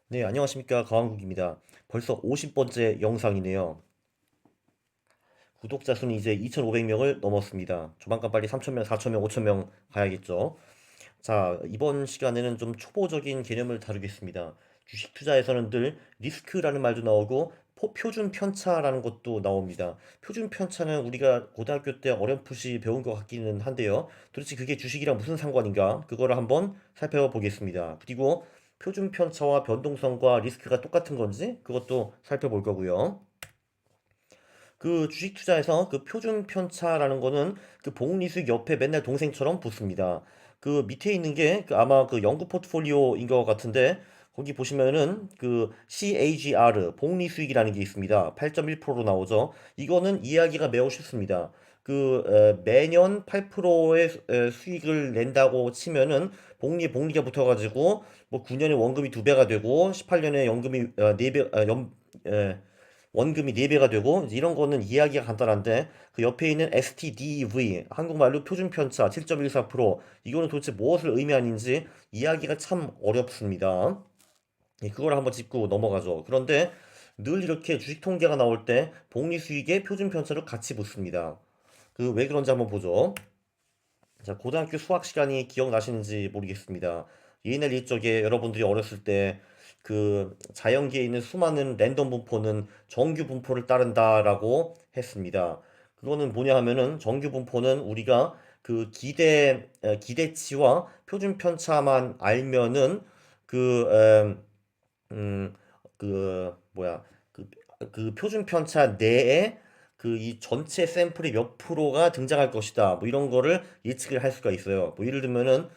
네, 안녕하십니까. 강한국입니다. 벌써 50번째 영상이네요. 구독자 수는 이제 2,500명을 넘었습니다. 조만간 빨리 3,000명, 4,000명, 5,000명 가야겠죠. 자, 이번 시간에는 좀 초보적인 개념을 다루겠습니다. 주식 투자에서는 늘 리스크라는 말도 나오고 표준 편차라는 것도 나옵니다. 표준 편차는 우리가 고등학교 때 어렴풋이 배운 것 같기는 한데요. 도대체 그게 주식이랑 무슨 상관인가? 그거를 한번 살펴보겠습니다. 그리고 표준 편차와 변동성과 리스크가 똑같은 건지 그것도 살펴볼 거고요. 그 주식 투자에서 그 표준 편차라는 거는 그 복리수익 옆에 맨날 동생처럼 붙습니다. 그 밑에 있는 게 그 아마 그 연구 포트폴리오인 것 같은데 거기 보시면은 그 CAGR 복리수익이라는 게 있습니다. 8.1%로 나오죠. 이거는 이해하기가 매우 쉽습니다. 매년 8%의 수익을 낸다고 치면은 복리가 붙어가지고 뭐 9년에 원금이 2배가 되고 18년에 연금이 4배 원금이 4배가 되고 이제 이런 거는 이해하기가 간단한데 그 옆에 있는 STDV 한국말로 표준편차 7.14% 이거는 도대체 무엇을 의미하는지 이해하기가 참 어렵습니다. 예, 그걸 한번 짚고 넘어가죠. 그런데 늘 이렇게 주식 통계가 나올 때 복리수익의 표준편차를 같이 붙습니다. 그 왜 그런지 한번 보죠. 자, 고등학교 수학 시간이 기억나시는지 모르겠습니다. 옛날 옛적에 여러분들이 어렸을 때 그 자연계에 있는 수많은 랜덤 분포는 정규 분포를 따른다라고 했습니다. 그거는 뭐냐 하면은 정규 분포는 우리가 그 기대치와 표준 편차만 알면은 그 음, 뭐야, 그, 그 표준 편차 내에 그 이 전체 샘플이 몇 프로가 등장할 것이다. 뭐 이런 거를 예측을 할 수가 있어요. 뭐 예를 들면은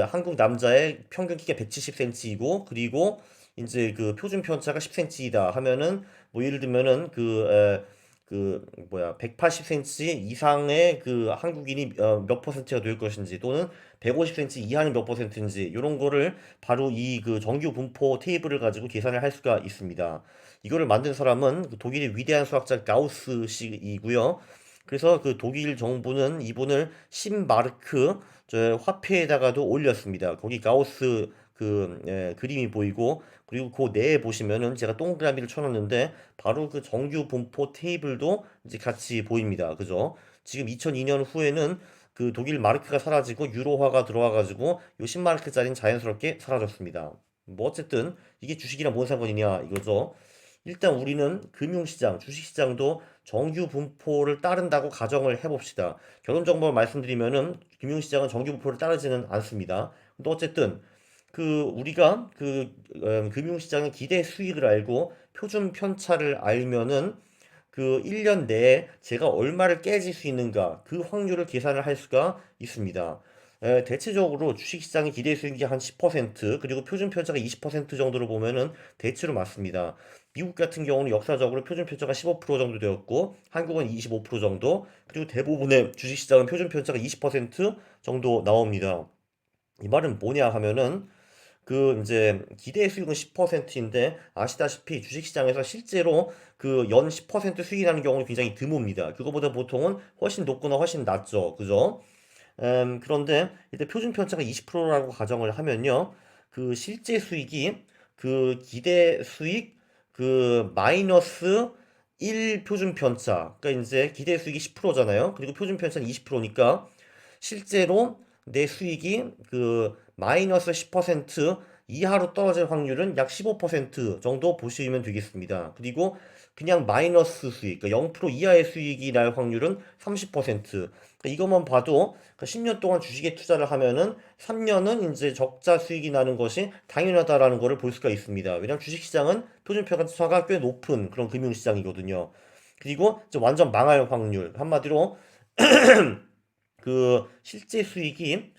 한국 남자의 평균 키가 170cm이고 그리고 이제 그 표준 편차가 10cm이다 하면은 뭐 예를 들면은 180cm 이상의 그 한국인이 몇 퍼센트가 될 것인지 또는 150cm 이하는 몇 퍼센트인지 이런 거를 바로 이 그 정규 분포 테이블을 가지고 계산을 할 수가 있습니다. 이거를 만든 사람은 그 독일의 위대한 수학자 가우스식이고요. 그래서 그 독일 정부는 이분을 10마르크 저 화폐에다가도 올렸습니다. 거기 가우스 그림이 보이고 그리고 그 내에 보시면은 제가 동그라미를 쳐놨는데 바로 그 정규 분포 테이블도 이제 같이 보입니다. 그죠? 지금 2002년 후에는 그 독일 마르크가 사라지고 유로화가 들어와가지고 요 10마르크짜리는 자연스럽게 사라졌습니다. 뭐 어쨌든 이게 주식이랑 뭔 상관이냐 이거죠. 일단 우리는 금융시장, 주식시장도 정규 분포를 따른다고 가정을 해봅시다. 결론적으로 말씀드리면은 금융시장은 정규 분포를 따르지는 않습니다. 근데 어쨌든 우리가 금융시장의 기대 수익을 알고 표준 편차를 알면은 그 1년 내에 제가 얼마를 깨질 수 있는가 그 확률을 계산을 할 수가 있습니다. 대체적으로 주식시장의 기대 수익이 한 10% 그리고 표준 편차가 20% 정도로 보면은 대체로 맞습니다. 미국 같은 경우는 역사적으로 표준 편차가 15% 정도 되었고 한국은 25% 정도 그리고 대부분의 주식시장은 표준 편차가 20% 정도 나옵니다. 이 말은 뭐냐 하면은 그 이제 기대 수익은 10%인데 아시다시피 주식시장에서 실제로 그 연 10% 수익이 나는 경우는 굉장히 드뭅니다. 그거보다 보통은 훨씬 높거나 훨씬 낮죠. 그죠? 그런데 일단 표준 편차가 20%라고 가정을 하면요. 그 실제 수익이 그 기대 수익 마이너스 1 표준 편차. 그러니까 이제 기대 수익이 10%잖아요. 그리고 표준 편차는 20%니까 실제로 내 수익이 그 마이너스 10% 이하로 떨어질 확률은 약 15% 정도 보시면 되겠습니다. 그리고 그냥 마이너스 수익, 그러니까 0% 이하의 수익이 날 확률은 30%. 그러니까 이것만 봐도 10년 동안 주식에 투자를 하면은 3년은 이제 적자 수익이 나는 것이 당연하다라는 것을 볼 수가 있습니다. 왜냐하면 주식시장은 표준편차가 꽤 높은 그런 금융시장이거든요. 그리고 이제 완전 망할 확률, 한마디로 그 실제 수익이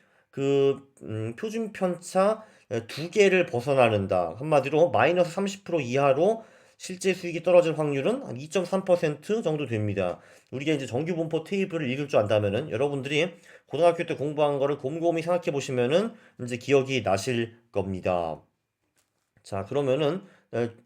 표준 편차 두 개를 벗어나는다. 한마디로 마이너스 30% 이하로 실제 수익이 떨어질 확률은 한 2.3% 정도 됩니다. 우리가 이제 정규분포 테이블을 읽을 줄 안다면은 여러분들이 고등학교 때 공부한 거를 곰곰이 생각해 보시면은 이제 기억이 나실 겁니다. 자, 그러면은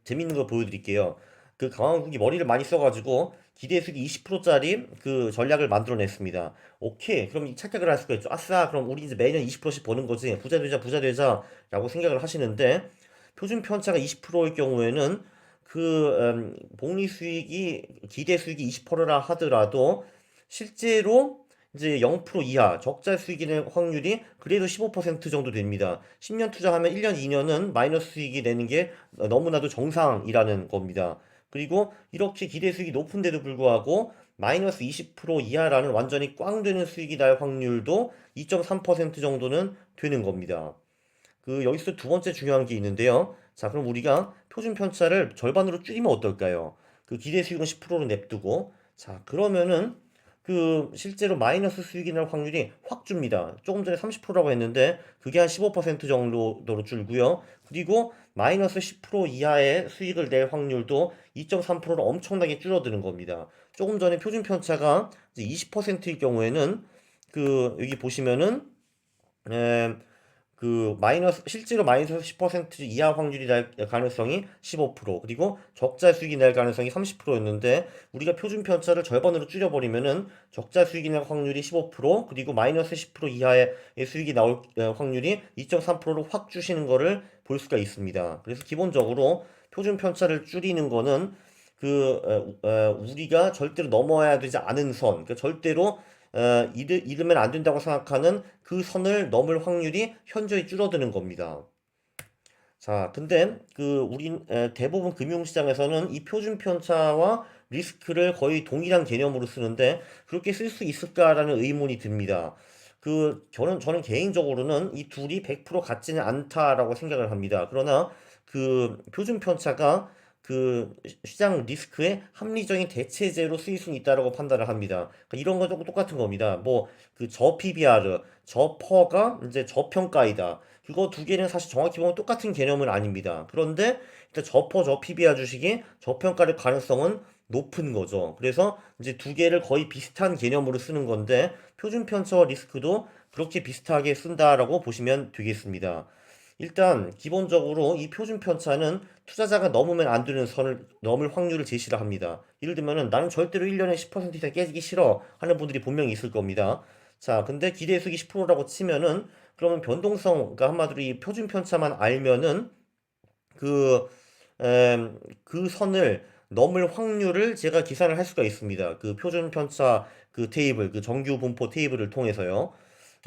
재밌는 거 보여드릴게요. 그 강원국이 머리를 많이 써가지고 기대수익 20%짜리 그 전략을 만들어냈습니다. 오케이, 그럼 이 착각을 할 수가 있죠. 아싸, 그럼 우리 이제 매년 20%씩 버는 거지. 부자 되자, 부자 되자라고 생각을 하시는데 표준 편차가 20%일 경우에는 복리 수익이 기대 수익이 20%라 하더라도 실제로 이제 0% 이하 적자 수익이 낼 확률이 그래도 15% 정도 됩니다. 10년 투자하면 1년, 2년은 마이너스 수익이 내는 게 너무나도 정상이라는 겁니다. 그리고 이렇게 기대 수익이 높은데도 불구하고 마이너스 20% 이하라는 완전히 꽝 되는 수익이 날 확률도 2.3% 정도는 되는 겁니다. 여기서 두 번째 중요한 게 있는데요. 자, 그럼 우리가 표준 편차를 절반으로 줄이면 어떨까요? 기대 수익은 10%로 냅두고, 자, 그러면은 실제로 마이너스 수익이 날 확률이 확 줍니다. 조금 전에 30%라고 했는데 그게 한 15% 정도로 줄고요. 그리고 마이너스 10% 이하의 수익을 낼 확률도 2.3%로 엄청나게 줄어드는 겁니다. 조금 전에 표준 편차가 이제 20%일 경우에는 여기 보시면은 에, 실제로 마이너스 10% 이하 확률이 날 가능성이 15%, 그리고 적자 수익이 날 가능성이 30%였는데, 우리가 표준 편차를 절반으로 줄여버리면은 적자 수익이 날 확률이 15%, 그리고 마이너스 10% 이하의 수익이 나올 확률이 2.3%로 확 주시는 거를 볼 수가 있습니다. 그래서 기본적으로 표준 편차를 줄이는 거는 우리가 절대로 넘어야 되지 않은 선, 그러니까 절대로 잃으면 안 된다고 생각하는 그 선을 넘을 확률이 현저히 줄어드는 겁니다. 자, 근데 대부분 금융시장에서는 이 표준 편차와 리스크를 거의 동일한 개념으로 쓰는데 그렇게 쓸 수 있을까라는 의문이 듭니다. 저는 개인적으로는 이 둘이 100% 같지는 않다라고 생각을 합니다. 그러나 표준 편차가 시장 리스크의 합리적인 대체제로 쓰일 수는 있다라고 판단을 합니다. 그러니까 이런 건 조금 똑같은 겁니다. 뭐 저 PBR, 저 퍼가 이제 저평가이다. 그거 두 개는 사실 정확히 보면 똑같은 개념은 아닙니다. 그런데 일단 저퍼 저 PBR 주식이 저평가일 가능성은 높은 거죠. 그래서 이제 두 개를 거의 비슷한 개념으로 쓰는 건데 표준 편차와 리스크도 그렇게 비슷하게 쓴다라고 보시면 되겠습니다. 일단 기본적으로 이 표준 편차는 투자자가 넘으면 안 되는 선을 넘을 확률을 제시를 합니다. 예를 들면은 나는 절대로 1년에 10% 이상 깨지기 싫어 하는 분들이 분명히 있을 겁니다. 자, 근데 기대 수익이 10%라고 치면은 그러면 변동성, 그러니까 한마디로 이 표준 편차만 알면은 그, 그 선을 넘을 확률을 제가 계산을 할 수가 있습니다. 표준 편차 테이블, 정규 분포 테이블을 통해서요.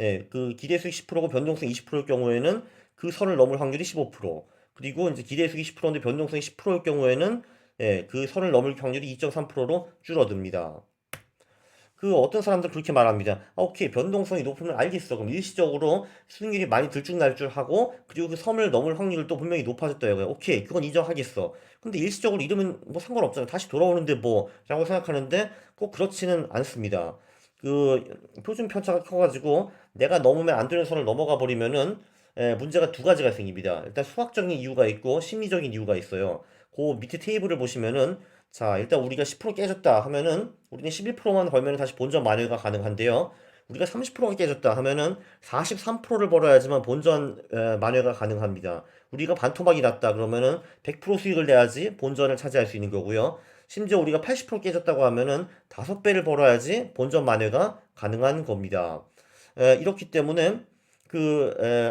예, 기대 수익 10%고 변동성 20%일 경우에는 그 선을 넘을 확률이 15%. 그리고 이제 기대 수익이 10%인데 변동성이 10%일 경우에는 예, 그 선을 넘을 확률이 2.3%로 줄어듭니다. 어떤 사람들은 그렇게 말합니다. 아, 오케이. 변동성이 높으면 알겠어. 그럼 일시적으로 수익률이 많이 들쭉날쭉하고, 그리고 그 섬을 넘을 확률도 분명히 높아졌다 이거야. 오케이. 그건 인정하겠어. 근데 일시적으로 이러면 뭐 상관없잖아. 다시 돌아오는데 뭐, 라고 생각하는데 꼭 그렇지는 않습니다. 표준 편차가 커가지고 내가 넘으면 안 되는 선을 넘어가 버리면은 문제가 두 가지가 생깁니다. 일단 수학적인 이유가 있고 심리적인 이유가 있어요. 밑에 테이블을 보시면은 자, 일단 우리가 10% 깨졌다 하면은 우리는 11%만 벌면 다시 본전 만회가 가능한데요. 우리가 30%가 깨졌다 하면은 43%를 벌어야지만 본전 만회가 가능합니다. 우리가 반토막이 났다 그러면은 100% 수익을 내야지 본전을 차지할 수 있는 거고요. 심지어 우리가 80% 깨졌다고 하면은 5배를 벌어야지 본전 만회가 가능한 겁니다. 이렇기 때문에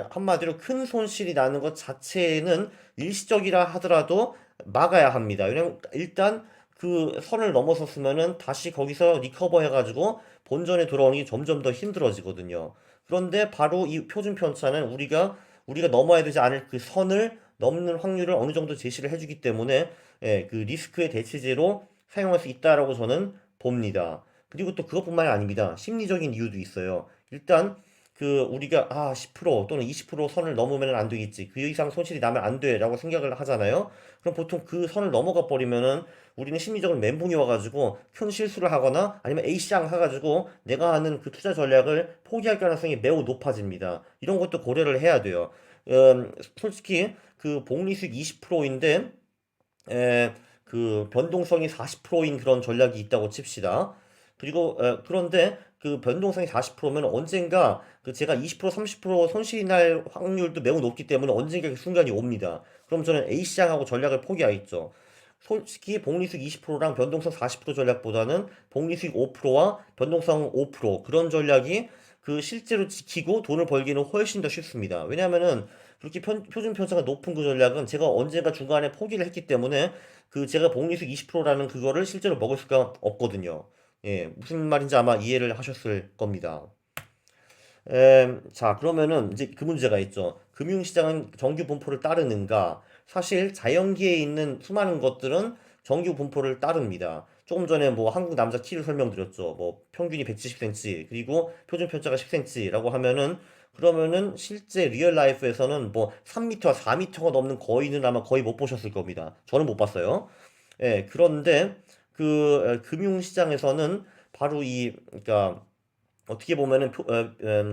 한마디로 큰 손실이 나는 것 자체는 일시적이라 하더라도 막아야 합니다. 왜냐면 일단 선을 넘어섰으면은 다시 거기서 리커버 해가지고 본전에 돌아오는 게 점점 더 힘들어지거든요. 그런데 바로 이 표준 편차는 우리가 넘어야 되지 않을 그 선을 넘는 확률을 어느 정도 제시를 해주기 때문에 예, 리스크의 대체제로 사용할 수 있다라고 저는 봅니다. 그리고 또 그것뿐만이 아닙니다. 심리적인 이유도 있어요. 일단 우리가 10% 또는 20% 선을 넘으면 안 되겠지. 그 이상 손실이 나면 안 돼라고 생각을 하잖아요. 그럼 보통 그 선을 넘어가 버리면은 우리는 심리적으로 멘붕이 와가지고 큰 실수를 하거나 아니면 A쌍 해가지고 내가 하는 그 투자 전략을 포기할 가능성이 매우 높아집니다. 이런 것도 고려를 해야 돼요. 솔직히 복리수익 20%인데 변동성이 40%인 그런 전략이 있다고 칩시다. 그리고 그런데 변동성이 40%면 언젠가 제가 20% 30% 손실이 날 확률도 매우 높기 때문에 언젠가 그 순간이 옵니다. 그럼 저는 A시장하고 전략을 포기하겠죠. 솔직히 복리수익 20%랑 변동성 40% 전략보다는 복리수익 5%와 변동성 5% 그런 전략이 실제로 지키고 돈을 벌기는 훨씬 더 쉽습니다. 왜냐하면은 그렇게 표준 편차가 높은 그 전략은 제가 언젠가 중간에 포기를 했기 때문에 그 제가 복리수익 20%라는 그거를 실제로 먹을 수가 없거든요. 예, 무슨 말인지 아마 이해를 하셨을 겁니다. 자, 그러면은 이제 그 문제가 있죠. 금융시장은 정규 분포를 따르는가? 사실 자연계에 있는 수많은 것들은 정규 분포를 따릅니다. 조금 전에 뭐 한국 남자 키를 설명드렸죠. 뭐 평균이 170cm, 그리고 표준 편차가 10cm라고 하면은 그러면은 실제 리얼 라이프에서는 뭐 3m, 4m가 넘는 거인은 아마 거의 못 보셨을 겁니다. 저는 못 봤어요. 예, 그런데 그 금융시장에서는 바로 그러니까 어떻게 보면은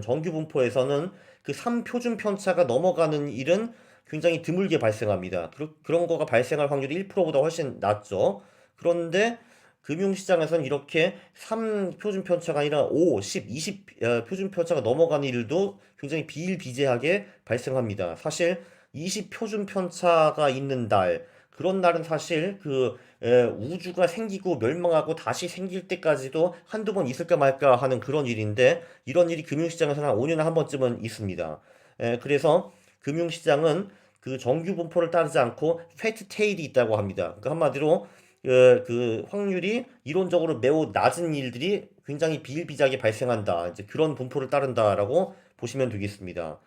정규 분포에서는 그 3표준 편차가 넘어가는 일은 굉장히 드물게 발생합니다. 그런 거가 발생할 확률이 1%보다 훨씬 낮죠. 그런데 금융시장에서는 이렇게 3표준 편차가 아니라 5, 10, 20 표준 편차가 넘어가는 일도 굉장히 비일비재하게 발생합니다. 사실 20 표준 편차가 있는 날, 그런 날은 사실 우주가 생기고 멸망하고 다시 생길 때까지도 한두 번 있을까 말까 하는 그런 일인데 이런 일이 금융시장에서는 한 5년에 한 번쯤은 있습니다. 그래서 금융시장은 그 정규 분포를 따르지 않고 패트 테일이 있다고 합니다. 그러니까 한마디로 그 확률이 이론적으로 매우 낮은 일들이 굉장히 비일비재하게 발생한다. 이제 그런 분포를 따른다라고 보시면 되겠습니다.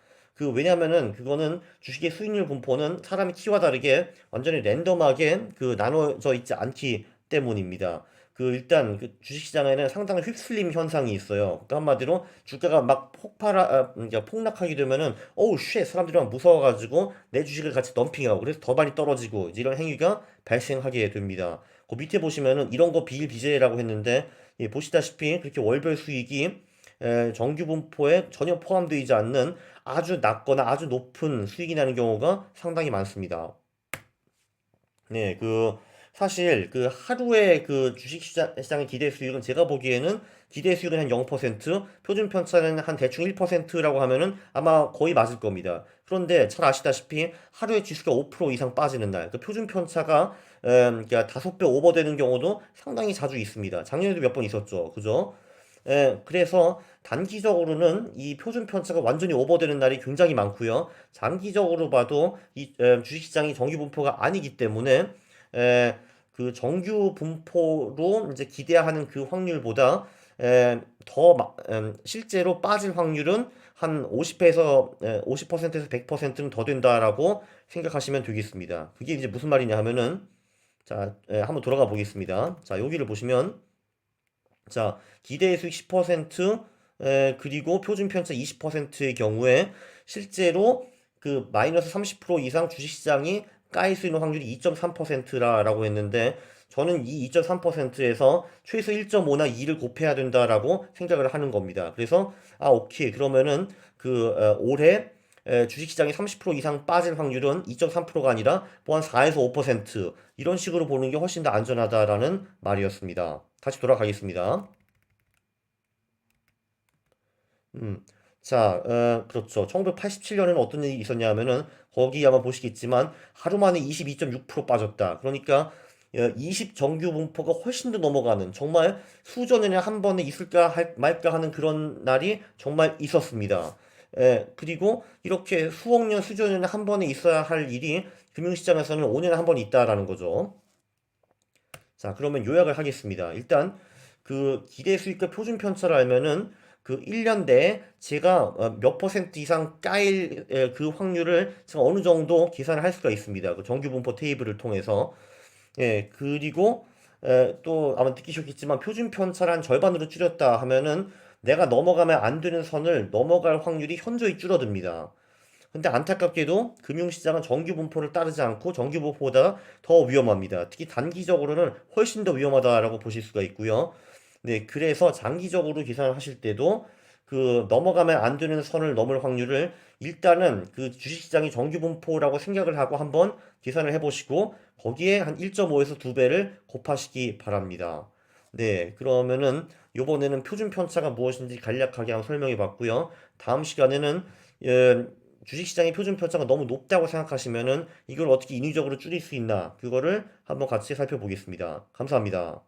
왜냐면은 그거는 주식의 수익률 분포는 사람의 키와 다르게 완전히 랜덤하게 나눠져 있지 않기 때문입니다. 일단 주식시장에는 상당히 휩쓸림 현상이 있어요. 그러니까 한마디로 주가가 막 그러니까 폭락하게 되면은 어우 쉣 사람들이 막 무서워가지고 내 주식을 같이 덤핑하고 그래서 더 많이 떨어지고 이제 이런 행위가 발생하게 됩니다. 그 밑에 보시면은 이런 거 비일비재라고 했는데 예, 보시다시피 그렇게 월별 수익이 정규 분포에 전혀 포함되어 있지 않는 아주 낮거나 아주 높은 수익이 나는 경우가 상당히 많습니다. 네, 사실 하루에 주식시장의 기대 수익은 제가 보기에는 기대 수익은 한 0%, 표준 편차는 한 대충 1%라고 하면은 아마 거의 맞을 겁니다. 그런데 잘 아시다시피 하루에 지수가 5% 이상 빠지는 날, 그 표준 편차가 그러니까 5배 오버되는 경우도 상당히 자주 있습니다. 작년에도 몇 번 있었죠. 그죠? 그래서 단기적으로는 이 표준 편차가 완전히 오버되는 날이 굉장히 많고요. 장기적으로 봐도 주식시장이 정규 분포가 아니기 때문에 에, 그 정규 분포로 이제 기대하는 그 확률보다 실제로 빠질 확률은 한 50에서 100%는 더 된다라고 생각하시면 되겠습니다. 그게 이제 무슨 말이냐 하면은 자, 한번 돌아가 보겠습니다. 자, 여기를 보시면 자, 기대 수익 10%, 그리고 표준 편차 20%의 경우에 실제로 마이너스 30% 이상 주식시장이 까일 수 있는 확률이 2.3%라고 했는데 저는 이 2.3%에서 최소 1.5나 2를 곱해야 된다라고 생각을 하는 겁니다. 그래서 오케이. 그러면은 올해 주식시장이 30% 이상 빠질 확률은 2.3%가 아니라 뭐 한 4에서 5% 이런 식으로 보는 게 훨씬 더 안전하다라는 말이었습니다. 다시 돌아가겠습니다. 음, 자, 그렇죠. 1987년에는 어떤 일이 있었냐 하면은 거기 아마 보시겠지만 하루 만에 22.6% 빠졌다. 그러니까 20 정규 분포가 훨씬 더 넘어가는 정말 수조 년에 한 번에 있을까 말까 하는 그런 날이 정말 있었습니다. 그리고 이렇게 수억 년, 수조 년에 한 번에 있어야 할 일이 금융시장에서는 5년에 한 번 있다라는 거죠. 자, 그러면 요약을 하겠습니다. 일단 기대 수익과 표준 편차를 알면은 1년 내에 제가 몇 퍼센트 이상 까일 그 확률을 제가 어느 정도 계산을 할 수가 있습니다. 정규 분포 테이블을 통해서. 예, 그리고 또 아마 느끼셨겠지만 표준 편차를 한 절반으로 줄였다 하면은 내가 넘어가면 안 되는 선을 넘어갈 확률이 현저히 줄어듭니다. 근데 안타깝게도 금융시장은 정규 분포를 따르지 않고 정규 분포보다 더 위험합니다. 특히 단기적으로는 훨씬 더 위험하다라고 보실 수가 있고요. 네, 그래서 장기적으로 계산을 하실 때도 넘어가면 안 되는 선을 넘을 확률을 일단은 주식시장이 정규 분포라고 생각을 하고 한번 계산을 해보시고 거기에 한 1.5에서 2배를 곱하시기 바랍니다. 네, 그러면은 요번에는 표준 편차가 무엇인지 간략하게 한번 설명해 봤고요. 다음 시간에는 예, 주식시장의 표준 편차가 너무 높다고 생각하시면은 이걸 어떻게 인위적으로 줄일 수 있나 그거를 한번 같이 살펴보겠습니다. 감사합니다.